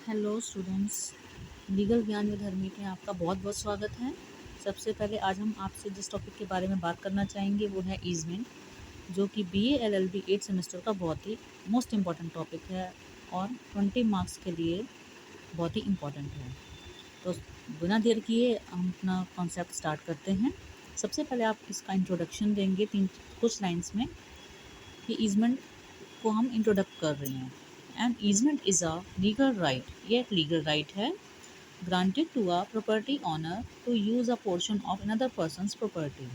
Hello students, legal ज्ञान with Harmeet में आपका बहुत बहुत स्वागत है। सबसे पहले आज हम आपसे जिस टॉपिक के बारे में बात करना चाहेंगे वो है ईजमेंट, जो कि BA LLB 8 सेमेस्टर का बहुत ही मोस्ट इम्पॉर्टेंट टॉपिक है और 20 मार्क्स के लिए बहुत ही इम्पॉर्टेंट है। तो बिना देर किए हम अपना कॉन्सेप्ट स्टार्ट करते हैं। सबसे पहले आप इसका इंट्रोडक्शन देंगे कुछ लाइन्स में कि ईजमेंट को हम इंट्रोडक्ट कर रहे हैं। And easement is a legal right, ये एक लीगल राइट है granted to a property owner to use a portion of another person's property,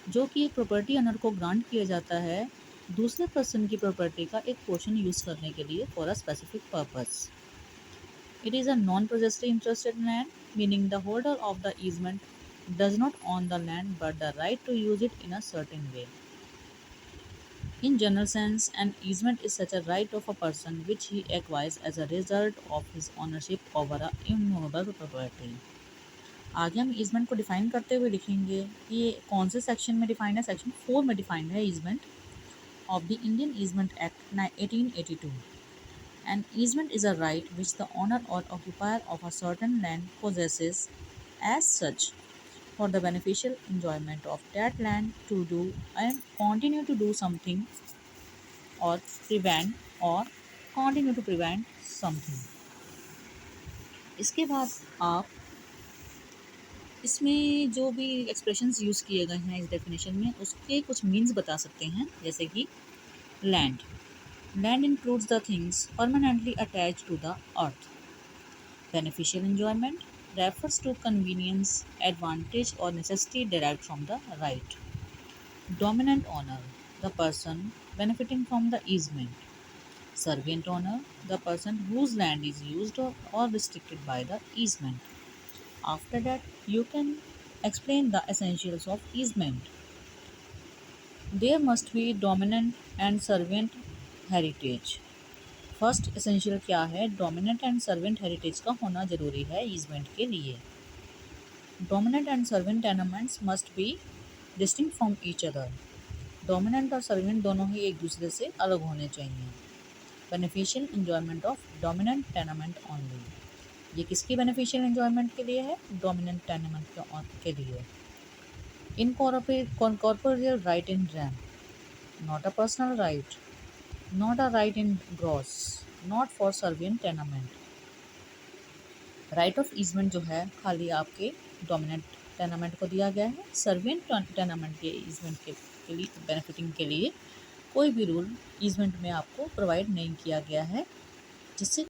जो कि एक प्रॉपर्टी ऑनर को ग्रांट किया जाता है दूसरे पर्सन की प्रॉपर्टी का एक पोर्शन यूज़ करने के लिए for a specific purpose. It is a non possessive interest in land, meaning the holder of the easement does not own the land but the right to use it in a certain way. In general sense, an easement is such a right of a person which he acquires as a result of his ownership over a immovable property. आगे हम easement को define करते हुए लिखेंगे कि ये कौन से सेक्शन में डिफाइंड है। सेक्शन 4 में डिफाइंड है easement of the Indian easement act 1882. An easement is a right which the owner or occupier of a certain land possesses as such for the beneficial enjoyment of that land to do and continue to do something or continue to prevent something. इसके बाद आप इसमें जो भी expressions use किए गए हैं इस डेफिनेशन में उसके कुछ मीन्स बता सकते हैं, जैसे कि land includes the things permanently attach to the earth. Beneficial enjoyment refers to convenience, advantage or necessity derived from the right. Dominant owner, the person benefiting from the easement. Servant owner, the person whose land is used or restricted by the easement. After that, you can explain the essentials of easement. There must be dominant and servant heritage. First essential क्या है? Dominant and servant heritage का होना जरूरी है easement के लिए। Dominant and servient tenements must be distinct from each other. Dominant और servient दोनों ही एक दूसरे से अलग होने चाहिए। Beneficial enjoyment of dominant tenement only, ये किसकी बेनिफिशियल एंजॉयमेंट के लिए है? डोमिनेंट टेनामेंट के लिए। Incorporate right in RAM, not a personal right, not a right in gross, not for servant tenement. Right of easement जो है खाली आपके डोमिनेंट टेनामेंट को दिया गया है। सर्वेंट टेनामेंट के ईजमेंट के लिए बेनिफिटिंग के लिए कोई भी रूल ईजमेंट में आपको प्रोवाइड नहीं किया गया है, जिससे